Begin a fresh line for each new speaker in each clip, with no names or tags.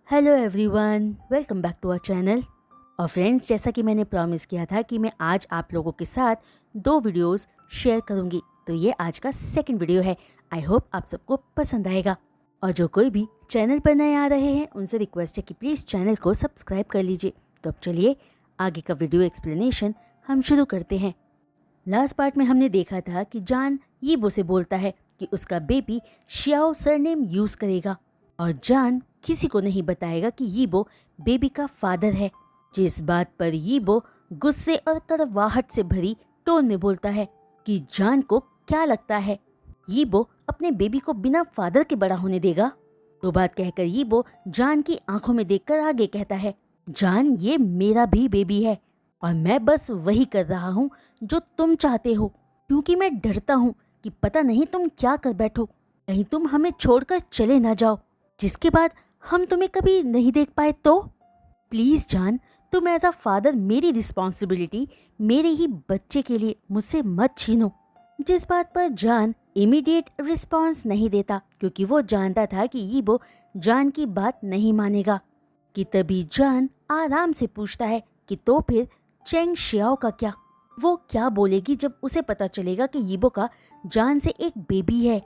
Hello everyone, welcome back to our channel. और friends, जैसा कि मैंने प्रॉमिस किया था कि मैं आज आप लोगों के साथ 2 वीडियोस शेयर करूंगी, तो ये आज का सेकंड वीडियो है। आई होप आप सबको पसंद आएगा। और जो कोई भी चैनल पर नए आ रहे हैं उनसे रिक्वेस्ट है कि प्लीज़ चैनल को सब्सक्राइब कर लीजिए। तो अब चलिए आगे का वीडियो एक्सप्लेनेशन हम शुरू करते हैं। लास्ट पार्ट में हमने देखा था कि जान यीबो से बोलता है कि उसका बेबी शियाओ सरनेम यूज़ करेगा और जान किसी को नहीं बताएगा कि यीबो बेबी का फादर है। जिस बात पर यीबो गुस्से और कड़वाहट से भरी टोन में बोलता है कि जान को क्या लगता है यीबो अपने बेबी को बिना फादर के बड़ा होने देगा। तो बात कहकर यीबो जान की आंखों में देखकर आगे कहता है, जान ये मेरा भी बेबी है और मैं बस वही कर रहा हूँ जो तुम चाहते हो, क्योंकि मैं डरता हूँ कि पता नहीं तुम क्या कर बैठो, कहीं तुम हमें छोड़कर चले ना जाओ, जिसके बाद हम तुम्हें कभी नहीं देख पाए तो। प्लीज़ जान, तुम एज अ फादर मेरी रिस्पॉन्सिबिलिटी मेरे ही बच्चे के लिए मुझसे मत छीनो। जिस बात पर जान इमीडिएट रिस्पॉन्स नहीं देता, क्योंकि वो जानता था कि यीबो जान की बात नहीं मानेगा। कि तभी जान आराम से पूछता है कि तो फिर चेंग शियाओ का क्या? वो क्या बोलेगी जब उसे पता चलेगा कि यीबो का जान से एक बेबी है?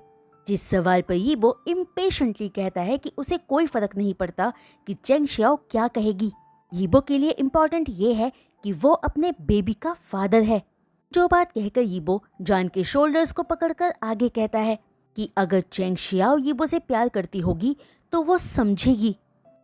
जिस सवाल पर यीबो इम्पेशेंटली कहता है कि उसे कोई फर्क नहीं पड़ता कि चेंग शियाओ क्या कहेगी। यीबो के लिए इम्पोर्टेंट ये है कि वो अपने बेबी का फादर है। जो बात कहकर यीबो जान के शोल्डर्स को पकड़कर आगे कहता है कि अगर चेंग शियाओ यीबो से प्यार करती होगी तो वो समझेगी।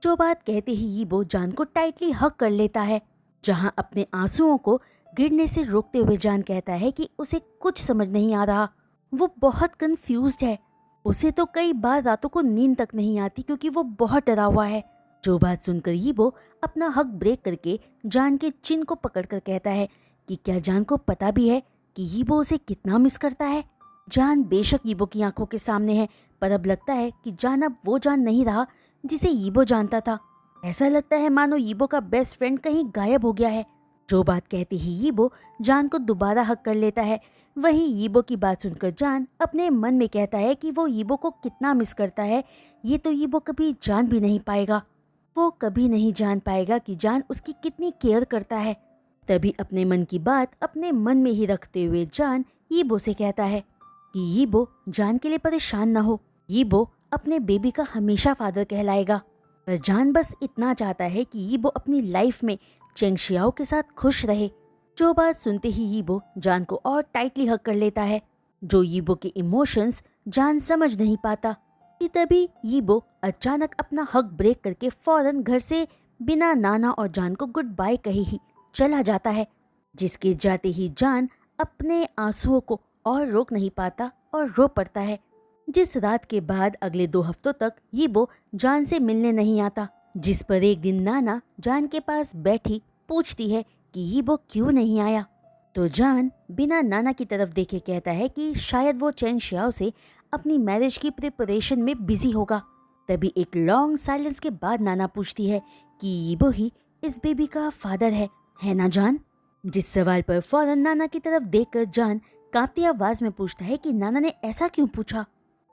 जो बात कहते ही यीबो जान को टाइटली हग कर लेता है, जहां अपने आंसुओं को गिरने से रोकते हुए जान कहता है कि उसे कुछ समझ नहीं आ रहा। वो बहुत कंफ्यूज्ड है। उसे तो कई बार रातों को नींद तक नहीं आती क्योंकि वो बहुत डरा हुआ है। जो बात सुनकर यीबो अपना हक ब्रेक करके जान के चिन को पकड़कर कहता है कि क्या जान को पता भी है कि यीबो उसे कितना मिस करता है। जान बेशक यीबो की आंखों के सामने है, पर अब लगता है कि जान अब वो जान नहीं रहा जिसे यीबो जानता था। ऐसा लगता है मानो यीबो का बेस्ट फ्रेंड कहीं गायब हो गया है। जो बात कहती ही यीबो जान को दोबारा हक कर लेता है। वही यीबो की बात सुनकर जान अपने मन में कहता है कि वो यीबो को कितना मिस करता है, ये तो यीबो कभी जान भी नहीं पाएगा। वो कभी नहीं जान पाएगा कि जान उसकी कितनी केयर करता है। तभी अपने मन की बात अपने मन में ही रखते हुए जान यीबो से कहता है कि यीबो जान के लिए परेशान ना हो, यीबो अपने बेबी का हमेशा फादर कहलाएगा। पर जान बस इतना चाहता है कि यीबो अपनी लाइफ में चेंग शियाओ के साथ खुश रहे। जो बात सुनते ही यीबो जान को और टाइटली हग कर लेता है। जो यीबो के इमोशंस जान समझ नहीं पाता। कि तभी यीबो अचानक अपना हग ब्रेक करके फौरन घर से बिना नाना और जान को गुड बाय कहे ही चला जाता है। जिसके जाते ही जान अपने आंसुओं को और रोक नहीं पाता और रो पड़ता है। जिस रात के बाद अगले 2 हफ्तों तक यीबो जान से मिलने नहीं आता, जिस पर एक दिन नाना जान के पास बैठी पूछती है कि यीबो क्यों नहीं आया। तो जान बिना नाना की तरफ देखे कहता है कि शायद वो चेंग शियाओ से अपनी मैरिज की प्रिपरेशन में बिजी होगा। तभी एक लॉन्ग साइलेंस के बाद नाना पूछती है कि यीबो ही इस बेबी का फादर है ना जान? जिस सवाल पर फौरन नाना की तरफ देखकर जान कांपती आवाज में पूछता है कि नाना ने ऐसा क्यों पूछा।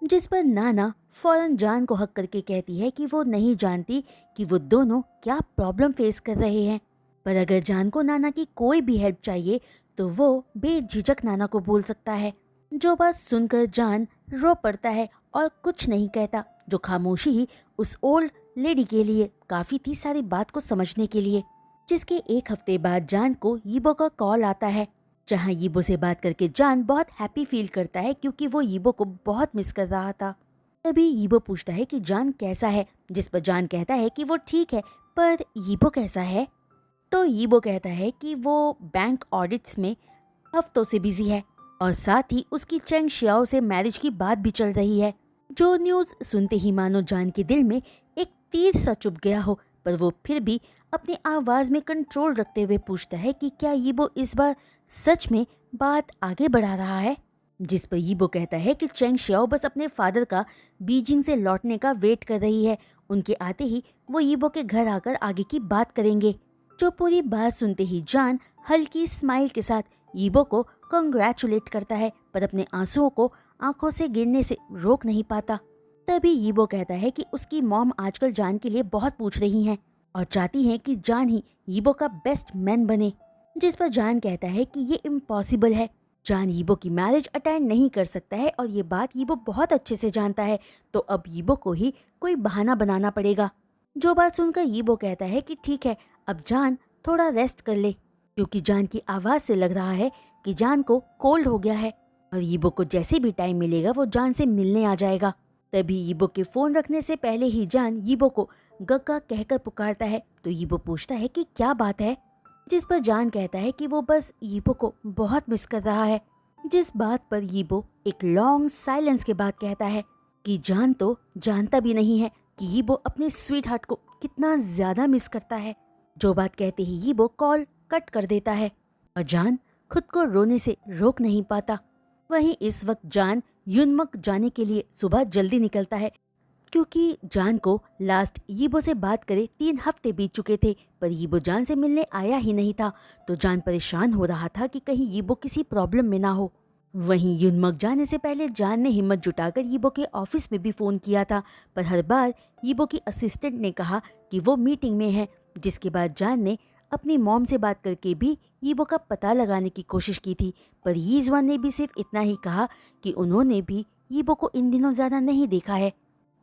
जिस पर नाना फौरन जान को हक करके कहती है कि वो नहीं जानती कि वो दोनों क्या प्रॉब्लम फेस कर रहे हैं, पर अगर जान को नाना की कोई भी हेल्प चाहिए तो वो बेझिझक नाना को बोल सकता है। जो बात सुनकर जान रो पड़ता है और कुछ नहीं कहता। जो खामोशी ही उस ओल्ड लेडी के लिए काफ़ी थी सारी बात को समझने के लिए। जिसके 1 हफ्ते बाद जान को यीबो का कॉल आता है, जहां यीबो से बात करके जान बहुत हैप्पी फील करता है क्योंकि वो यीबो को बहुत मिस कर रहा था। तभी यीबो पूछता है कि जान कैसा है, जिस पर जान कहता है कि वो ठीक है, पर यीबो कैसा है? तो यीबो कहता है कि वो बैंक ऑडिट्स में हफ्तों से बिजी है और साथ ही उसकी चेंग शियाओ से मैरिज की बात भी चल रही है। जो न्यूज़ सुनते ही मानो जान के दिल में एक तीर सा चुभ गया हो, पर वो फिर भी अपनी आवाज़ में कंट्रोल रखते हुए पूछता है कि क्या यीबो इस बार सच में बात आगे बढ़ा रहा है। जिस पर यीबो कहता है कि चेंग शियाओ बस अपने फादर का बीजिंग से लौटने का वेट कर रही है, उनके आते ही वो यीबो के घर आकर आगे की बात करेंगे। जो पूरी बात सुनते ही जान हल्की स्माइल के साथ यीबो को कंग्रेचुलेट करता है, पर अपने आंसुओं को आंखों से गिरने से रोक नहीं पाता। तभी यीबो कहता है कि उसकी मॉम आजकल जान के लिए बहुत पूछ रही हैं और चाहती हैं कि जान ही यीबो का बेस्ट मैन बने। जिस पर जान कहता है कि ये इम्पॉसिबल है, जान यीबो की मैरिज अटेंड नहीं कर सकता है और ये बात यीबो बहुत अच्छे से जानता है, तो अब यीबो को ही कोई बहाना बनाना पड़ेगा। जो बात सुनकर यीबो कहता है कि ठीक है, अब जान थोड़ा रेस्ट कर ले, क्योंकि जान की आवाज़ से लग रहा है कि जान को कोल्ड हो गया है और यीबो को जैसे भी टाइम मिलेगा वो जान से मिलने आ जाएगा। तभी यीबो के फ़ोन रखने से पहले ही जान यीबो को गग्गा कहकर पुकारता है, तो यीबो पूछता है कि क्या बात है। जिस पर जान कहता है कि वो बस यीबो को बहुत मिस कर रहा है। जिस बात पर यीबो एक लॉन्ग साइलेंस के बाद कहता है कि जान तो जानता भी नहीं है कि यीबो अपने स्वीट हार्ट को कितना ज्यादा मिस करता है। जो बात कहते ही यीबो कॉल कट कर देता है और जान खुद को रोने से रोक नहीं पाता। वहीं इस वक्त जान युनमक जाने के लिए सुबह जल्दी निकलता है, क्योंकि जान को लास्ट यीबो से बात करे 3 हफ्ते बीत चुके थे, पर यीबो जान से मिलने आया ही नहीं था। तो जान परेशान हो रहा था कि कहीं यीबो किसी प्रॉब्लम में ना हो। वहीं युनमक जाने से पहले जान ने हिम्मत जुटाकर यीबो के ऑफिस में भी फ़ोन किया था, पर हर बार यीबो की असिस्टेंट ने कहा कि वो मीटिंग में है। जिसके बाद जान ने अपनी मॉम से बात करके भी यीबो का पता लगाने की कोशिश की थी, पर यीजवान ने भी सिर्फ इतना ही कहा कि उन्होंने भी यीबो को इन दिनों ज़्यादा नहीं देखा है,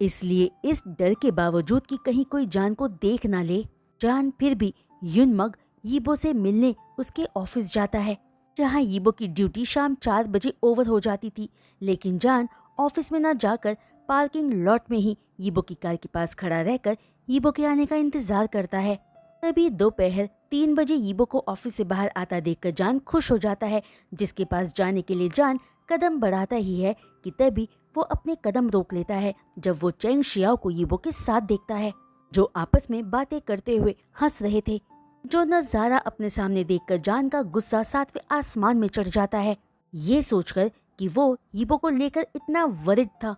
इसलिए इस डर के बावजूद कि कहीं कोई जान को देख ना ले, जान फिर भी युनमक यीबो से मिलने उसके ऑफिस जाता है, जहां यीबो की ड्यूटी शाम 4 बजे ओवर हो जाती थी। लेकिन जान ऑफिस में ना जाकर पार्किंग लॉट में ही यीबो की कार के पास खड़ा रहकर यीबो के आने का इंतजार करता है। तभी दोपहर 3 बजे यीबो को ऑफिस से बाहर आता देखकर जान खुश हो जाता है। जिसके पास जाने के लिए जान कदम बढ़ाता ही है कि तभी वो अपने कदम रोक लेता है जब वो चेंग शियाओ को यीबो के साथ देखता है, जो आपस में बातें करते हुए हंस रहे थे। जो नजारा अपने सामने देखकर जान का गुस्सा 7वें आसमान में चढ़ जाता है, ये सोचकर कि वो यीबो को लेकर इतना वरिड था।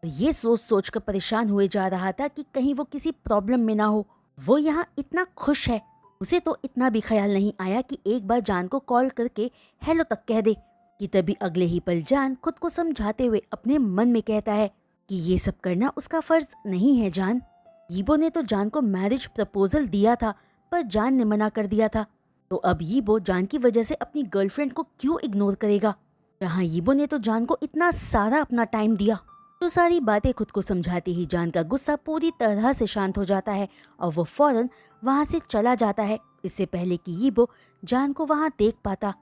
ये सोच सोचकर परेशान हुए जा रहा था कि कहीं वो किसी प्रॉब्लम में ना हो। वो यहाँ इतना खुश है, उसे तो इतना भी ख्याल नहीं आया कि एक बार जान को कॉल करके हेलो तक कह दे, कि तभी अगले ही पल जान खुद को समझाते हुए अपने मन में कहता है कि ये सब करना उसका फर्ज नहीं है। जान यीबो ने तो जान को मैरिज प्रपोजल दिया था, पर जान ने मना कर दिया था, तो अब यीबो जान की वजह से अपनी गर्लफ्रेंड को क्यों इग्नोर करेगा, जहाँ यीबो ने तो जान को इतना सारा अपना टाइम दिया। तो सारी बातें खुद को समझाते ही जान का गुस्सा पूरी तरह से शांत हो जाता है और वो फौरन वहां से चला जाता है, इससे पहले कि यीबो जान को वहां देख पाता।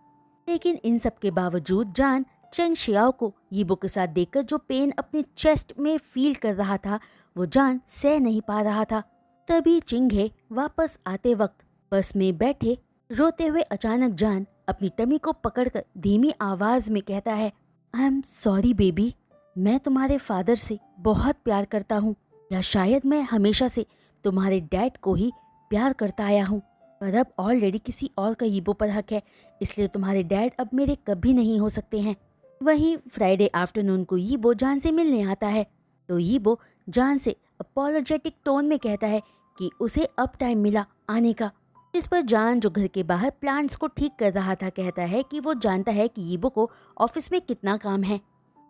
लेकिन इन सब के बावजूद जान चेंग शियाओ को यीबो के साथ देखकर जो पेन अपने चेस्ट में फील कर रहा था, वो जान सह नहीं पा रहा था। तभी चिंगे वापस आते वक्त बस में बैठे रोते हुए अचानक जान अपनी टमी को पकड़कर धीमी आवाज में कहता है, आई एम सॉरी बेबी, मैं तुम्हारे फादर से बहुत प्यार करता हूँ, या शायद मैं हमेशा से तुम्हारे डैड को ही प्यार करता आया हूँ, पर अब ऑलरेडी किसी और का यीबो पर हक है, इसलिए तुम्हारे डैड अब मेरे कभी नहीं हो सकते हैं। वहीं फ्राइडे आफ्टरनून को यीबो जान से मिलने आता है, तो यीबो जान से अपॉलोजेटिक टोन में कहता है कि उसे अब टाइम मिला आने का। इस पर जान, जो घर के बाहर प्लांट्स को ठीक कर रहा था, कहता है कि वो जानता है कि यीबो को ऑफिस में कितना काम है।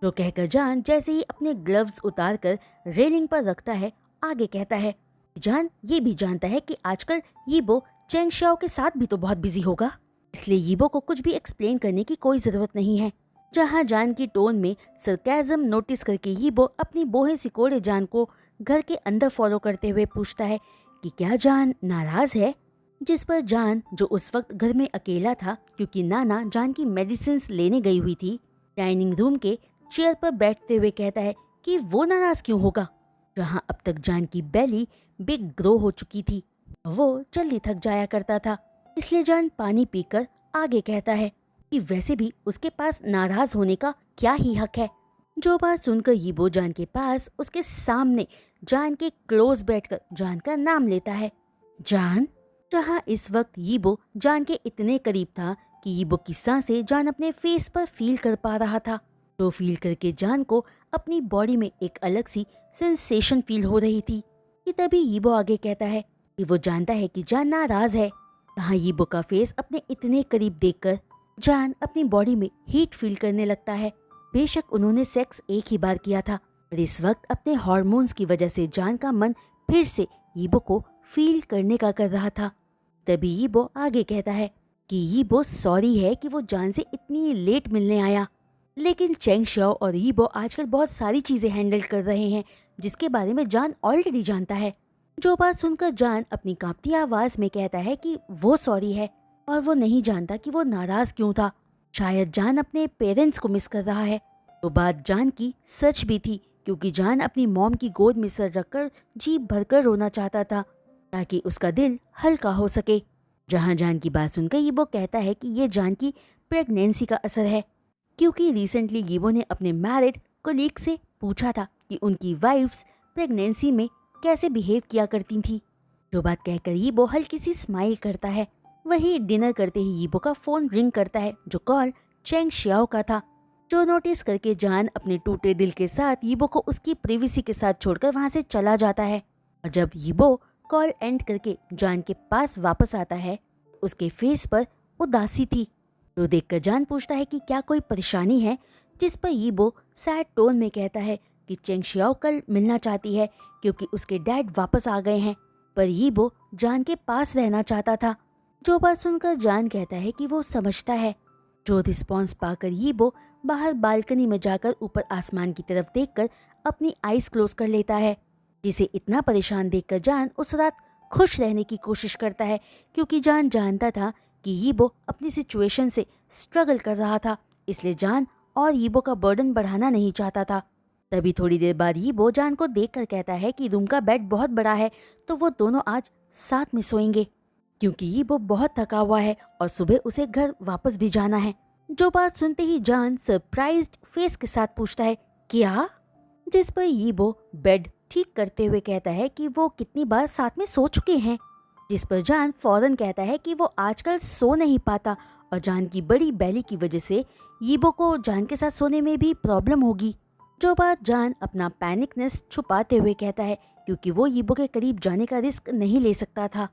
जो कहकर जान जैसे ही अपने ग्लव्स उतार कर रेलिंग पर रखता है, आगे कहता है जान ये भी जानता है कि आजकल यीबो चेंग शियाओ के साथ भी तो बहुत बिजी होगा, इसलिए यीबो को कुछ भी एक्सप्लेन करने की कोई जरूरत नहीं है। जहां जान की टोन में सरकाज़म नोटिस करके यीबो अपनी बोहे सिकोड़े जान को घर के अंदर फॉलो करते हुए पूछता है कि क्या जान नाराज है। जिस पर जान, जो उस वक्त घर में अकेला था क्योंकि नाना जान की मेडिसिन लेने गई हुई थी, डाइनिंग रूम के चेयर पर बैठते हुए कहता है कि वो नाराज क्यों होगा, जहां अब तक जान की बेली बिग ग्रो हो चुकी थी। वो जल्दी थक जाया करता था, इसलिए जान पानी पीकर आगे कहता है कि वैसे भी उसके पास नाराज होने का क्या ही हक है। जो बात सुनकर यीबो जान के पास उसके सामने जान के क्लोज बैठकर जान का नाम लेता है, जान। जहां इस वक्त यीबो जान के इतने करीब था कि यीबो की सांसें जान अपने फेस पर फील कर पा रहा था। तो फील करके जान को अपनी बॉडी में एक अलग सी सेंसेशन फील हो रही थी कि तभी यीबो आगे कहता है कि वो जानता है कि जान नाराज है। जहाँ यीबो का फेस अपने इतने करीब देखकर जान अपनी बॉडी में हीट फील करने लगता है। बेशक उन्होंने सेक्स एक ही बार किया था, और इस वक्त अपने हार्मोन्स की वजह से जान का मन फिर से यीबो को फील करने का कर रहा था। तभी यीबो आगे कहता है कि यीबो सॉरी है कि वो जान से इतनी लेट मिलने आया, लेकिन चेंग शियाओ और यीबो आजकल बहुत सारी चीजें हैंडल कर रहे हैं जिसके बारे में जान ऑलरेडी जानता है। जो बात सुनकर जान अपनी कांपती आवाज में कहता है कि वो सॉरी है और वो नहीं जानता कि वो नाराज क्यों था। शायद जान अपने पेरेंट्स को मिस कर रहा है। तो बात जान की सच भी थी, क्योंकि जान अपनी मॉम की गोद में सर रखकर जी भरकर रोना चाहता था ताकि उसका दिल हल्का हो सके। जहां जान की बात सुनकर यीबो कहता है कि ये जान की प्रेगनेंसी का असर है, क्योंकि रिसेंटली यीबो ने अपने मैरिड कोलीग से पूछा था कि उनकी वाइफ्स प्रेगनेंसी में कैसे बिहेव किया करती थी। जो बात कहकर यीबो हल्की सी स्माइल करता है। वहीं डिनर करते ही यीबो का फोन रिंग करता है, जो कॉल चेंग शियाओ का था। जो नोटिस करके जान अपने टूटे दिल के साथ यीबो को उसकी प्रिवेसी के साथ छोड़कर वहां से चला जाता है। और जब यीबो कॉल एंड करके जान के पास वापस आता है, उसके फेस पर उदासी थी। जो देखकर जान पूछता है कि क्या कोई परेशानी है, जिस पर यीबो सैड टोन में कहता है कि चेंग शियाओ कल मिलना चाहती है क्योंकि उसके डैड वापस आ गए हैं, पर यीबो जान के पास रहना चाहता था। जो बात सुनकर जान कहता है कि वो समझता है। जो रिस्पॉन्स पाकर यीबो बाहर बालकनी में जाकर ऊपर आसमान की तरफ देखकर अपनी आईज क्लोज कर लेता है। जिसे इतना परेशान देखकर जान उस रात खुश रहने की कोशिश करता है, क्योंकि जान जानता था कि यीबो अपनी सिचुएशन से स्ट्रगल कर रहा था, इसलिए जान और यीबो का बर्डन बढ़ाना नहीं चाहता था। तभी थोड़ी देर बाद यीबो जान को देखकर कहता है कि रूम का बेड बहुत बड़ा है, तो वो दोनों आज साथ में सोएंगे, क्योंकि यीबो बहुत थका हुआ है और सुबह उसे घर वापस भी जाना है। जो बात सुनते ही जान सरप्राइज्ड फेस के साथ पूछता है क्या, जिस पर यीबो बेड ठीक करते हुए कहता है कि वो कितनी बार साथ में सो चुके हैं। जिस पर जान फौरन कहता है कि वो आजकल सो नहीं पाता और जान की बड़ी बैली की वजह से यीबो को जान के साथ सोने में भी प्रॉब्लम होगी। जो बात जान अपना पैनिकनेस छुपाते हुए कहता है, क्योंकि वो यीबो के करीब जाने का रिस्क नहीं ले सकता था।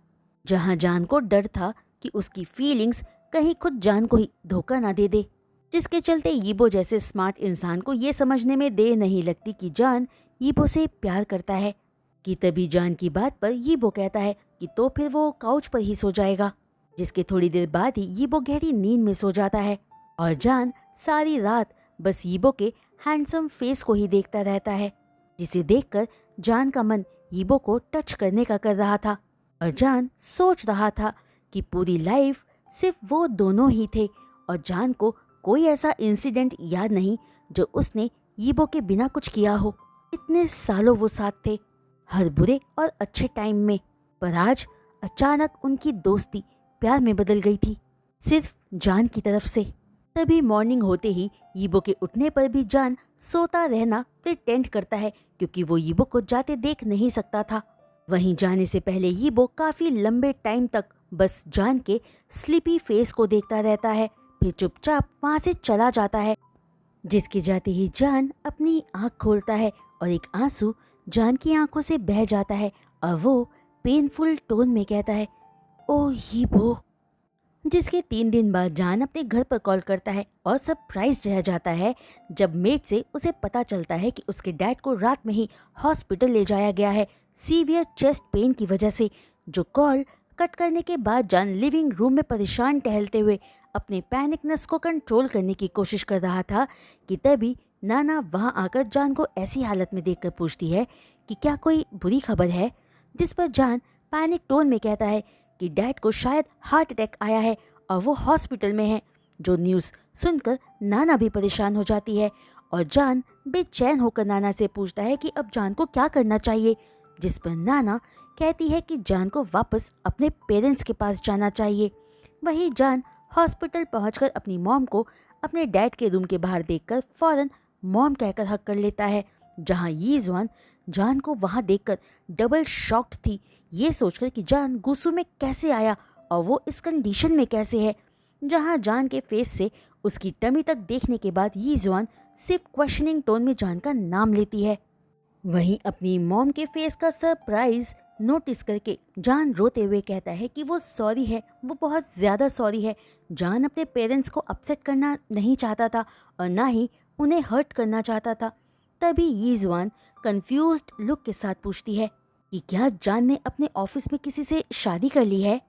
जहां जान को डर था कि उसकी फीलिंग्स कहीं खुद जान को ही धोखा ना दे दे, जिसके चलते यीबो जैसे स्मार्ट इंसान को ये समझने में देर नहीं लगती कि जान यीबो से प्यार करता है। कि तभी जान की बात पर यीबो कहता है कि तो फिर वो काउच पर ही सो जाएगा, जिसके थोड़ी देर बाद ही यीबो गहरी नींद में सो जाता है। और जान सारी रात बस यीबो के हैंडसम फेस को ही देखता रहता है, जिसे देखकर जान का मन यीबो को टच करने का कर रहा था। और जान सोच रहा था कि पूरी लाइफ सिर्फ वो दोनों ही थे और जान को कोई ऐसा इंसिडेंट याद नहीं जो उसने यीबो के बिना कुछ किया हो। इतने सालों वो साथ थे, हर बुरे और अच्छे टाइम में, पर आज अचानक उनकी दोस्ती प्यार में बदल गई थी, सिर्फ जान की तरफ से। तभी मॉर्निंग होते ही यीबो के उठने पर भी जान सोता रहना प्रिटेंड करता है, क्योंकि वो यीबो को जाते देख नहीं सकता था। वहीं जाने से पहले यीबो काफी लंबे टाइम तक बस जान के स्लीपी फेस को देखता रहता है, फिर चुपचाप वहां से चला जाता है। जिसके जाते ही जान अपनी आंख खोलता है और एक आंसू जान की आंखों से बह जाता है और वो पेनफुल टोन में कहता है, ओ यीबो। जिसके 3 दिन बाद जान अपने घर पर कॉल करता है और सरप्राइज रह जाता है जब मेट से उसे पता चलता है कि उसके डैड को रात में ही हॉस्पिटल ले जाया गया है सीवियर चेस्ट पेन की वजह से। जो कॉल कट करने के बाद जान लिविंग रूम में परेशान टहलते हुए अपने पैनिकनेस को कंट्रोल करने की कोशिश कर रहा था कि तभी नाना वहां आकर जान को ऐसी हालत में देखकर पूछती है कि क्या कोई बुरी खबर है। जिस पर जान पैनिक टोन में कहता है कि डैड को शायद हार्ट अटैक आया है और वो हॉस्पिटल में है। जो न्यूज़ सुनकर नाना भी परेशान हो जाती है और जान बेचैन होकर नाना से पूछता है कि अब जान को क्या करना चाहिए। जिस पर नाना कहती है कि जान को वापस अपने पेरेंट्स के पास जाना चाहिए। वहीं जान हॉस्पिटल पहुंचकर अपनी मॉम को अपने डैड के रूम के बाहर देखकर फौरन मॉम कहकर हक कर लेता है। जहां यीज़वान जान को वहां देखकर डबल शॉक्ड थी, ये सोचकर कि जान गुस्सू में कैसे आया और वो इस कंडीशन में कैसे है। जहां जान के फेस से उसकी टमी तक देखने के बाद यीज़वान सिर्फ क्वेश्चनिंग टोन में जान का नाम लेती है। वहीं अपनी मॉम के फेस का सरप्राइज नोटिस करके जान रोते हुए कहता है कि वो सॉरी है, वो बहुत ज़्यादा सॉरी है। जान अपने पेरेंट्स को अपसेट करना नहीं चाहता था और ना ही उन्हें हर्ट करना चाहता था। तभी यीजुआन कंफ्यूज्ड लुक के साथ पूछती है कि क्या जान ने अपने ऑफिस में किसी से शादी कर ली है,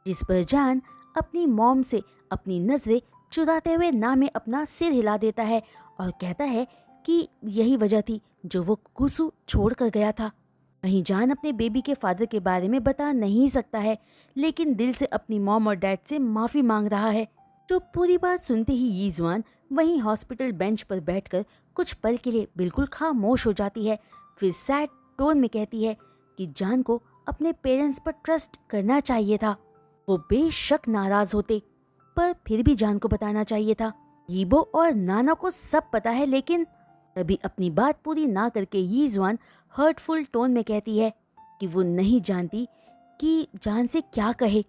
जिस पर जान अपनी मॉम से अपनी नजरें चुराते हुए ना में अपना सिर हिला देता है और कहता है कि यही वजह थी जो वो कुसु छोड़ कर गया था। वहीं जान अपने बेबी के फादर के बारे में बता नहीं सकता है, लेकिन दिल से अपनी मॉम और डैड से माफ़ी मांग रहा है। जो पूरी बात सुनते ही यीजुआन वहीं हॉस्पिटल बेंच पर बैठकर कुछ पल के लिए बिल्कुल खामोश हो जाती है। फिर सैड टोन में कहती है कि जान को अपने पेरेंट्स पर ट्रस्ट करना चाहिए था। वो बेशक नाराज होते, पर फिर भी जान को बताना चाहिए था। यीबो और नाना को सब पता है, लेकिन तभी अपनी बात पूरी ना करके यीजुआन हर्टफुल टोन में कहती है कि वो नहीं जानती कि जान से क्या कहे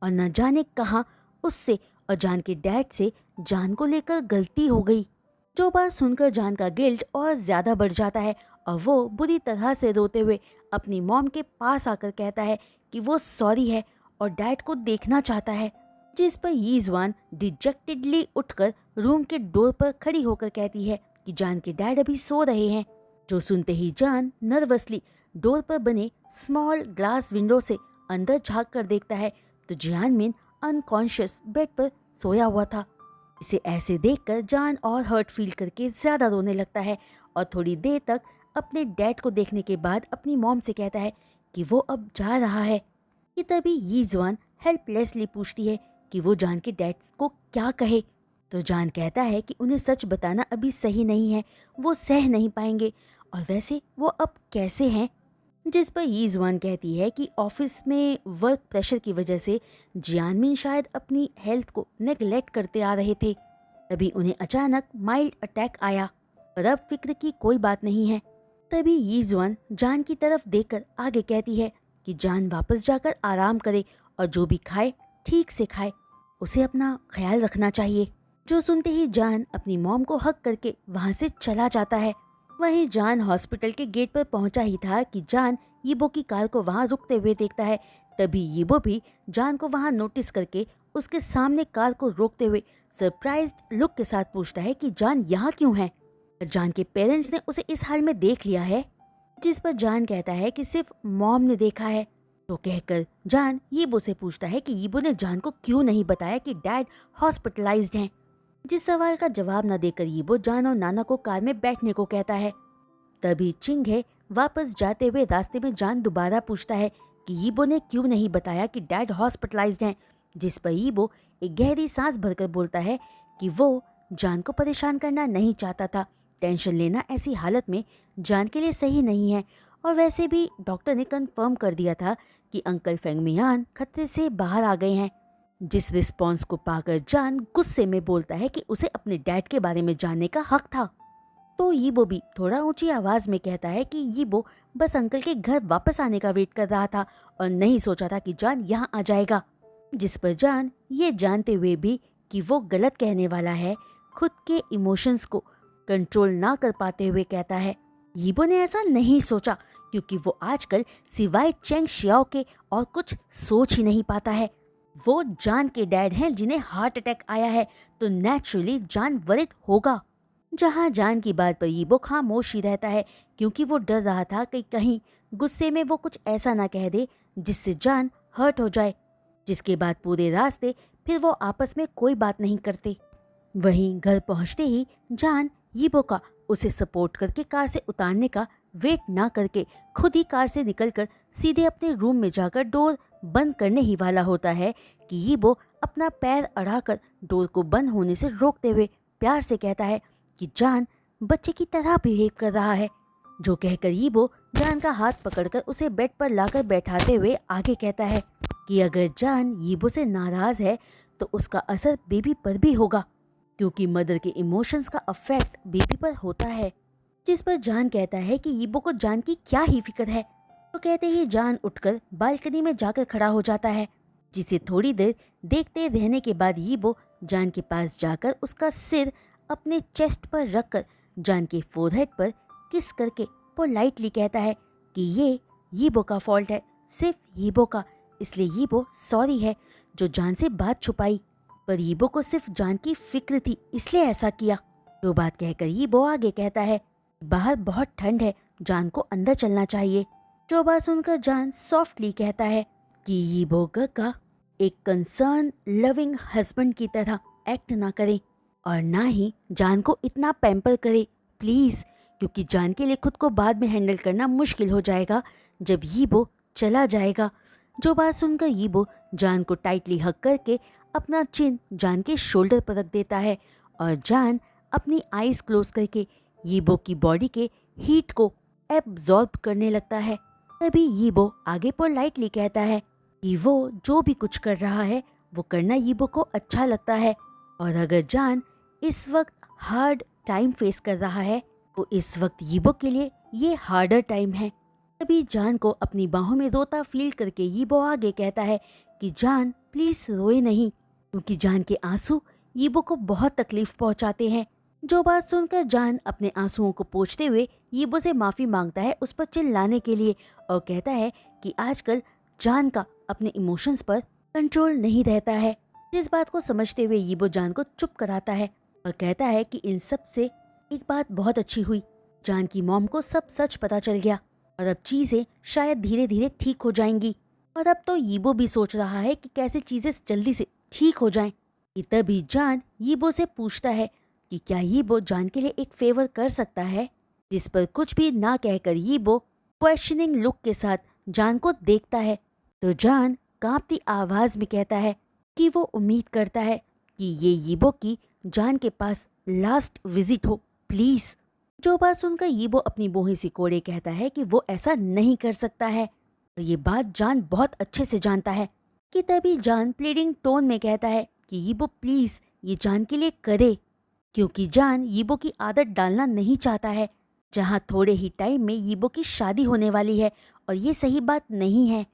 और न जाने कहाँ उससे और जान के डैड से जान को लेकर गलती हो गई। जो बात सुनकर जान का गिल्ट और ज्यादा बढ़ जाता है और वो बुरी तरह से रोते हुए अपनी मॉम के पास आकर कहता है कि वो सॉरी है और डैड को देखना चाहता है। जिस पर यीजुआन डिजेक्टेडली उठकर रूम के डोर पर खड़ी होकर कहती है कि जान के डैड अभी सो रहे हैं। जो सुनते ही जान नर्वसली डोर पर बने स्मॉल ग्लास विंडो से अंदर झांक कर देखता है तो जियानमिन अनकॉन्शियस बेड पर सोया हुआ था। इसे ऐसे देखकर जान और हर्ट फील करके ज्यादा रोने लगता है और थोड़ी देर तक अपने डैड को देखने के बाद अपनी मॉम से कहता है कि वो अब जा रहा है। कि तभी यीजुआन हेल्पलेसली पूछती है कि वो जान के डैड को क्या कहे, तो जान कहता है कि उन्हें सच बताना अभी सही नहीं है, वो सह नहीं पाएंगे और वैसे वो अब कैसे हैं। जिस पर यीजुआन कहती है कि ऑफिस में वर्क प्रेशर की वजह से जियानमिन शायद अपनी हेल्थ को नेग्लेक्ट करते आ रहे थे। तभी उन्हें अचानक माइल्ड अटैक आया, पर अब फिक्र की कोई बात नहीं है। तभी यीजुआन जान की तरफ देखकर आगे कहती है कि जान वापस जाकर आराम करे और जो भी खाए ठीक से खाए, उसे अपना ख्याल रखना चाहिए। जो सुनते ही जान अपनी मॉम को हक करके वहां से चला जाता है। वहीं जान हॉस्पिटल के गेट पर पहुंचा ही था कि जान यीबो की कार को वहां रुकते हुए देखता है। तभी यीबो भी जान को वहां नोटिस करके उसके सामने कार को रोकते हुए सरप्राइज्ड लुक के साथ पूछता है कि जान यहाँ क्यों है। जान के पेरेंट्स ने उसे इस हाल में देख लिया है। जिस पर जान कहता है कि सिर्फ मॉम ने देखा है। तो कहकर जान यीबो से पूछता है कि यीबो ने जान को क्यों नहीं बताया कि डैड हॉस्पिटलाइज्ड हैं। जिस सवाल का जवाब न देकर यीबो जान और नाना को कार में बैठने को कहता है। तभी चिंगे वापस जाते हुए रास्ते में जान दोबारा पूछता है कि यीबो ने क्यों नहीं बताया कि डैड हॉस्पिटलाइज्ड हैं। जिस पर यीबो एक गहरी सांस भरकर बोलता है कि वो जान को परेशान करना नहीं चाहता था। टेंशन लेना ऐसी हालत में जान के लिए सही नहीं है और वैसे भी डॉक्टर ने कंफर्म कर दिया था कि अंकल फेंगमियान खतरे से बाहर आ गए हैं। जिस रिस्पॉन्स को पाकर जान गुस्से में बोलता है कि उसे अपने डैड के बारे में जानने का हक था। तो यीबो भी थोड़ा ऊंची आवाज में कहता है कि यीबो बस अंकल के घर वापस आने का वेट कर रहा था और नहीं सोचा था कि जान यहाँ आ जाएगा। जिस पर जान ये जानते हुए भी कि वो गलत कहने वाला है, खुद के इमोशंस को कंट्रोल ना कर पाते हुए कहता है यीबो ने ऐसा नहीं सोचा क्योंकि वो आजकल सिवाय चेंग शियाओ के और कुछ सोच ही नहीं पाता है। वो जान के डैड हैं जिन्हें हार्ट अटैक आया है, तो नेचुरली जान वरिड होगा। जहां जान की बात पर यीबो खामोश ही रहता है क्योंकि वो डर रहा था कि कहीं गुस्से में वो कुछ ऐसा ना कह दे जिससे जान हर्ट हो जाए। जिसके बाद पूरे रास्ते फिर वो आपस में कोई बात नहीं करते। वहीं घर पहुंचते ही जान यीबो का उसे सपोर्ट करके कार से उतारने का वेट ना करके खुद ही कार से निकलकर सीधे अपने रूम में जाकर डोर बंद करने ही वाला होता है कि यीबो अपना पैर अड़ाकर डोर को बंद होने से रोकते हुए प्यार से कहता है कि जान बच्चे की तरह बिहेव कर रहा है। जो कहकर यीबो जान का हाथ पकड़कर उसे बेड पर लाकर बैठाते हुए आगे कहता है कि अगर जान यीबो से नाराज है तो उसका असर बेबी पर भी होगा क्योंकि मदर के इमोशंस का अफेक्ट बेबी पर होता है। जिस पर जान कहता है कि यीबो को जान की क्या ही फिक्र है। तो कहते ही जान उठकर बालकनी में जाकर खड़ा हो जाता है, जिसे थोड़ी देर देखते रहने के बाद यीबो जान के पास जाकर उसका सिर अपने चेस्ट पर रखकर जान के फोरहेड पर किस करके पोलाइटली कहता है कि ये यीबो का फॉल्ट है, सिर्फ यीबो का, इसलिए यीबो सॉरी है जो जान से बात छुपाई, पर यीबो को सिर्फ जान की फिक्र थी इसलिए ऐसा किया। जो बात कहकर यीबो आगे कहता है बाहर बहुत ठंड है, जान को अंदर चलना चाहिए। जो बात सुनकर जान सॉफ्टली कहता है कि यीबो का एक कंसर्न लविंग हस्बैंड की तरह एक्ट ना करे और ना ही जान को इतना पैम्पर करे प्लीज, क्योंकि जान के लिए खुद को बाद में हैंडल करना मुश्किल हो जाएगा जब यीबो चला जाएगा। जो बात सुनकर यीबो जान को टाइटली हग करके अपना चिन जान के शोल्डर पर रख देता है और जान अपनी आईज क्लोज करके यीबो की बॉडी के हीट को एब्जॉर्ब करने लगता है। तभी यीबो आगे पोलाइटली कहता है कि वो जो भी कुछ कर रहा है वो करना यीबो को अच्छा लगता है और अगर जान इस वक्त हार्ड टाइम फेस कर रहा है तो इस वक्त यीबो के लिए ये हार्डर टाइम है। तभी जान को अपनी बाहों में रोता फील करके यीबो आगे कहता है कि जान प्लीज रोए नहीं, क्योंकि जान के आंसू यीबो को बहुत तकलीफ पहुंचाते हैं। जो बात सुनकर जान अपने आंसुओं को पोंछते हुए यीबो से माफी मांगता है उस पर चिल्लाने के लिए और कहता है कि आजकल जान का अपने इमोशंस पर कंट्रोल नहीं रहता है। इस बात को समझते हुए यीबो जान को चुप कराता है और कहता है कि इन सब से एक बात बहुत अच्छी हुई, जान की मॉम को सब सच पता चल गया और अब चीजें शायद धीरे धीरे ठीक हो जाएंगी। और अब तो यीबो भी सोच रहा है कि कैसे चीजें जल्दी से ठीक हो जाएं। तभी जान यीबो से पूछता है कि क्या यीबो जान के लिए एक फेवर कर सकता है, जिस पर कुछ भी ना कहकर यीबो क्वेश्चनिंग लुक के साथ जान को देखता है। तो जान कांपती आवाज में कहता है कि वो उम्मीद करता है कि ये यीबो की जान के पास लास्ट विजिट हो प्लीज। जो बात सुनकर यीबो अपनी बोही सिकोड़े कहता है कि वो ऐसा नहीं कर सकता है और ये बात जान बहुत अच्छे से जानता है। कि तभी जान प्लीडिंग टोन में कहता है कि यीबो प्लीज ये जान के लिए करे, क्योंकि जान यीबो की आदत डालना नहीं चाहता है जहाँ थोड़े ही टाइम में यीबो की शादी होने वाली है और ये सही बात नहीं है।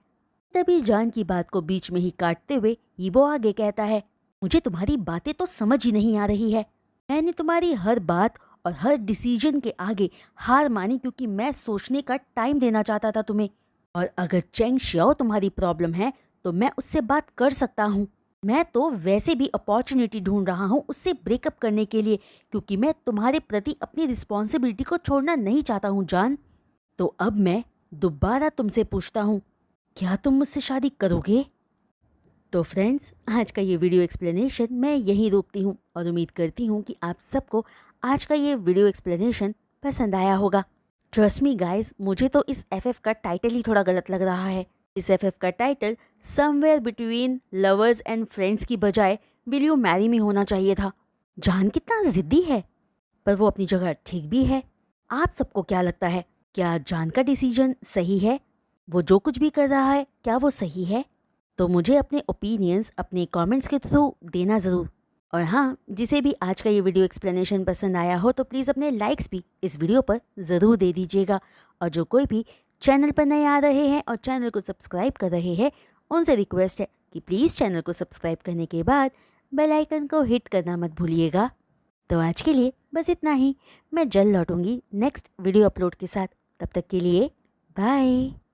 तभी जान की बात को बीच में ही काटते हुए यीबो आगे कहता है मुझे तुम्हारी बातें तो समझ ही नहीं आ रही है। मैंने तुम्हारी हर बात और हर डिसीजन के आगे हार मानी क्योंकि मैं सोचने का टाइम देना चाहता था तुम्हें, और अगर चेंग शियाओ तुम्हारी प्रॉब्लम है तो मैं उससे बात कर सकता हूँ। मैं तो वैसे भी अपॉर्चुनिटी ढूंढ रहा हूँ उससे ब्रेकअप करने के लिए, क्योंकि मैं तुम्हारे प्रति अपनी रिस्पॉन्सिबिलिटी को छोड़ना नहीं चाहता हूँ जान। तो अब मैं दोबारा तुमसे पूछता हूँ, क्या तुम मुझसे शादी करोगे? तो फ्रेंड्स, आज का ये वीडियो एक्सप्लेनेशन मैं यहीं रोकती हूँ और उम्मीद करती हूँ कि आप सबको आज का ये वीडियो एक्सप्लेनेशन पसंद आया होगा। ट्रस्ट मी गाइस, मुझे तो इस एफएफ का टाइटल ही थोड़ा गलत लग रहा है। इस एफएफ का title somewhere between lovers and friends की बजाय विल यू मैरी मी होना चाहिए था। जान कितना जिद्दी है, पर वो अपनी जगह ठीक भी है। आप सबको क्या लगता है, क्या जान का डिसीजन सही है? वो जो कुछ भी कर रहा है क्या वो सही है? तो मुझे अपने ओपिनियंस अपने कमेंट्स के थ्रू देना ज़रूर। और हाँ, जिसे भी आज का ये वीडियो एक्सप्लेनेशन पसंद आया हो तो प्लीज़ अपने लाइक्स भी इस वीडियो पर ज़रूर दे दीजिएगा। और जो कोई भी चैनल पर नए आ रहे हैं और चैनल को सब्सक्राइब कर रहे हैं उनसे रिक्वेस्ट है कि प्लीज़ चैनल को सब्सक्राइब करने के बाद बेल आइकन को हिट करना मत भूलिएगा। तो आज के लिए बस इतना ही। मैं जल्द लौटूंगी नेक्स्ट वीडियो अपलोड के साथ। तब तक के लिए बाय।